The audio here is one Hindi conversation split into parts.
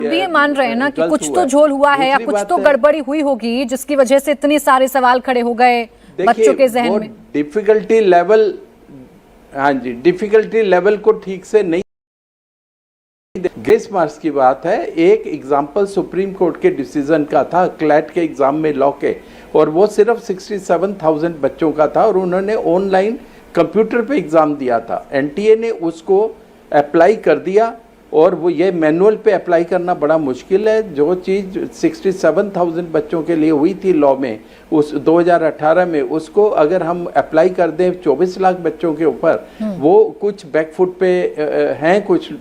भी ये मान रहे हैं ना कि कुछ तो झोल हुआ है या कुछ तो गड़बड़ी हुई होगी जिसकी वजह से इतने सारे सवाल खड़े हो गए बच्चों के जहन में। डिफिकल्टी लेवल, हाँ जी, डिफिकल्टी लेवल को ठीक से नहीं, ग्रेस मार्क्स की बात है। एक एग्जाम्पल सुप्रीम कोर्ट के डिसीजन का था क्लैट के एग्जाम में लॉ के, और वो सिर्फ 67,000 बच्चों का था और उन्होंने ऑनलाइन कंप्यूटर पे एग्जाम दिया था। एनटीए ने उसको अप्लाई कर दिया और वो ये मैनुअल पे अप्लाई करना बड़ा मुश्किल है। जो चीज़ 67,000 बच्चों के लिए हुई थी लॉ में उस 2018 में, उसको अगर हम अप्लाई कर दें 24 लाख बच्चों के ऊपर, वो कुछ बैकफुट पे हैं कुछ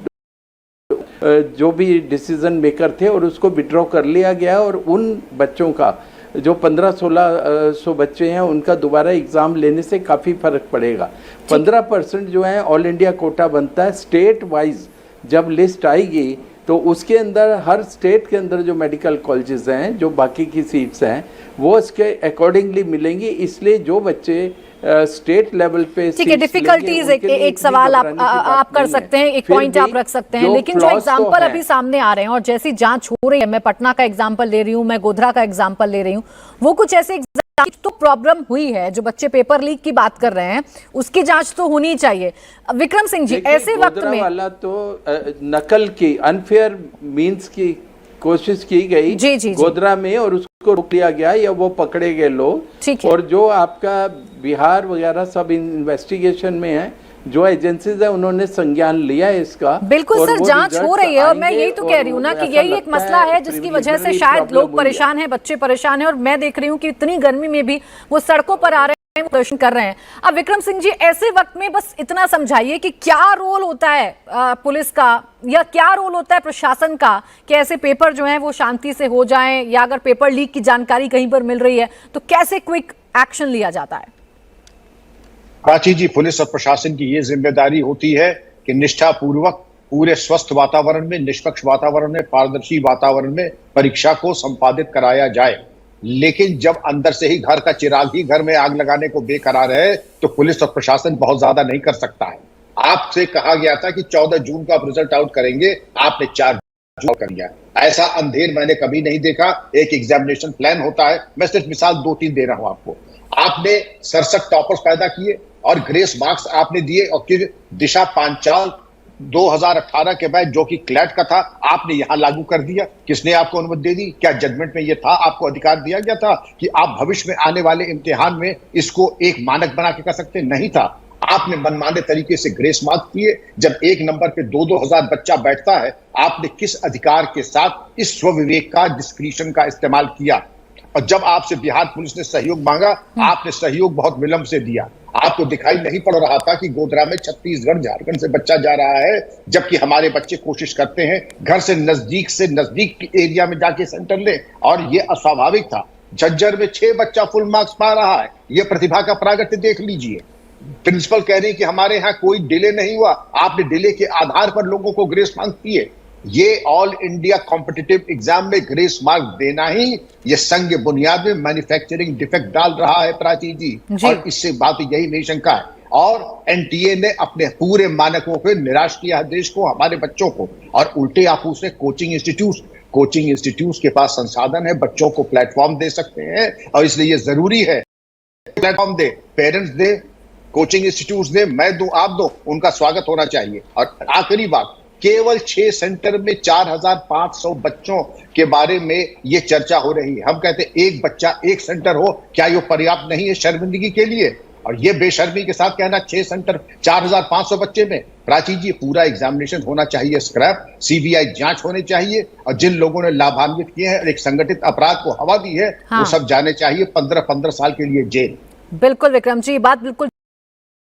जो भी डिसीजन मेकर थे, और उसको विड्रॉ कर लिया गया। और उन बच्चों का जो 1500-1600 बच्चे हैं उनका दोबारा एग्ज़ाम लेने से काफ़ी फ़र्क पड़ेगा। 15% जो है ऑल इंडिया कोटा बनता है। स्टेट वाइज जब लिस्ट आएगी तो उसके अंदर हर स्टेट के अंदर जो मेडिकल कॉलेजेस हैं, जो बाकी की सीट्स हैं, वो इसके अकॉर्डिंगली मिलेंगी। इसलिए जो बच्चे स्टेट लेवल पे, ठीक है, डिफिकल्टीज एक सवाल आप कर सकते हैं, एक पॉइंट आप रख सकते हैं, लेकिन जो एग्जांपल अभी सामने आ रहे हैं और जैसी जांच हो रही है, मैं पटना का एग्जांपल ले रही हूँ, मैं गोधरा का एग्जांपल ले रही हूँ, वो कुछ ऐसे तो प्रॉब्लम हुई है। जो बच्चे पेपर लीक की बात कर रहे हैं उसकी जांच तो होनी चाहिए। विक्रम सिंह जी, ऐसे वक्त में वाला तो नकल की अनफेयर मींस की कोशिश की गई जी, गोधरा में, और उसको रोक लिया गया या वो पकड़े गए लोग। और जो आपका बिहार वगैरह सब इन्वेस्टिगेशन में है, जो एजेंसीज है उन्होंने संज्ञान लिया है इसका। बिल्कुल सर, जांच हो रही है और मैं यही तो कह रही हूँ ना कि यही एक मसला है जिसकी वजह से शायद लोग परेशान हैं, बच्चे परेशान हैं। और मैं देख रही हूँ कि इतनी गर्मी में भी वो सड़कों पर आ रहे हैं, प्रदर्शन कर रहे हैं। अब विक्रम सिंह जी, ऐसे वक्त में बस इतना समझाइए कि क्या रोल होता है पुलिस का या क्या रोल होता है प्रशासन का कि ऐसे पेपर जो हैं वो शांति से हो जाएं, या अगर पेपर लीक की जानकारी कहीं पर मिल रही है तो कैसे क्विक एक्शन लिया जाता है? प्राची जी, पुलिस और प्रशासन की ये जिम्मेदारी होती है कि निष्ठापूर्वक पूरे स्वस्थ वातावरण में, निष्पक्ष वातावरण में, पारदर्शी वातावरण में परीक्षा को संपादित कराया जाए। लेकिन जब अंदर से ही घर का चिराग ही घर में आग लगाने को बेकरार है तो पुलिस और प्रशासन बहुत ज्यादा नहीं कर सकता है। आपसे कहा गया था कि 14 जून को आप रिजल्ट आउट करेंगे, आपने 4 जून कर दिया। ऐसा अंधेर मैंने कभी नहीं देखा। एक एग्जामिनेशन प्लान होता है। मैं सिर्फ मिसाल 2-3 दे रहा हूं आपको। आपने सरसठ टॉपर्स पैदा किए और ग्रेस मार्क्स आपने दिए, और फिर दिशा पांचाल 2018 के बाद जो कि क्लैट का था आपने यहां लागू कर दिया। किसने आपको अनुमति दे दी? क्या जजमेंट में यह था, आपको अधिकार दिया गया था कि आप भविष्य में आने वाले इम्तिहान में इसको एक मानक बना के कर सकते? नहीं था। आपने मनमाने तरीके से ग्रेस मार्क्स दिए। जब एक नंबर पे 2-2 हजार बच्चा बैठता है, आपने किस अधिकार के साथ इस स्वविवेक का, डिस्क्रिशन का इस्तेमाल किया? और जब आपसे बिहार पुलिस ने सहयोग मांगा, आपने सहयोग बहुत विलंब से दिया। आपको दिखाई नहीं पड़ रहा था कि गोधरा में छत्तीसगढ़, झारखंड से बच्चा जा रहा है, जबकि हमारे बच्चे कोशिश करते हैं घर से नजदीक एरिया में जाके सेंटर ले, और ये अस्वाभाविक था। झज्जर में 6 बच्चा फुल मार्क्स पा रहा है। ये प्रतिभा का प्रागट्य देख लीजिए। प्रिंसिपल कह रही कि हमारे यहाँ कोई डिले नहीं हुआ। आपने डिले के आधार पर लोगों को ग्रेस मार्क्स दिए। ये ऑल इंडिया कॉम्पिटिटिव एग्जाम में ग्रेस मार्क देना ही ये संघ बुनियाद में मैन्युफैक्चरिंग डिफेक्ट डाल रहा है प्राची जी। और इससे बात यही नहीं शंका है। और एनटीए ने अपने पूरे मानकों पे निराश किया है देश को, हमारे बच्चों को। और उल्टे आप उसे कोचिंग इंस्टीट्यूट के पास संसाधन है, बच्चों को प्लेटफॉर्म दे सकते हैं, और इसलिए ये जरूरी है प्लेटफॉर्म दे, पेरेंट्स दे, कोचिंग इंस्टीट्यूट दे, मैं दूं, आप दो, उनका स्वागत होना चाहिए। और आखिरी बात, केवल 6 सेंटर में 4,500 बच्चों के बारे में ये चर्चा हो रही है। हम कहते हैं एक बच्चा एक सेंटर हो, क्या ये पर्याप्त नहीं है शर्मिंदगी के लिए? और ये बेशर्मी के साथ कहना 6 सेंटर 4,500 बच्चे में। प्राची जी, पूरा एग्जामिनेशन होना चाहिए स्क्रैप, सीबीआई जांच होनी चाहिए, और जिन लोगों ने लाभान्वित किए हैं और एक संगठित अपराध को हवा दी है, वो सब जाने चाहिए 15-15 साल के लिए जेल। बिल्कुल विक्रम जी, बात बिल्कुल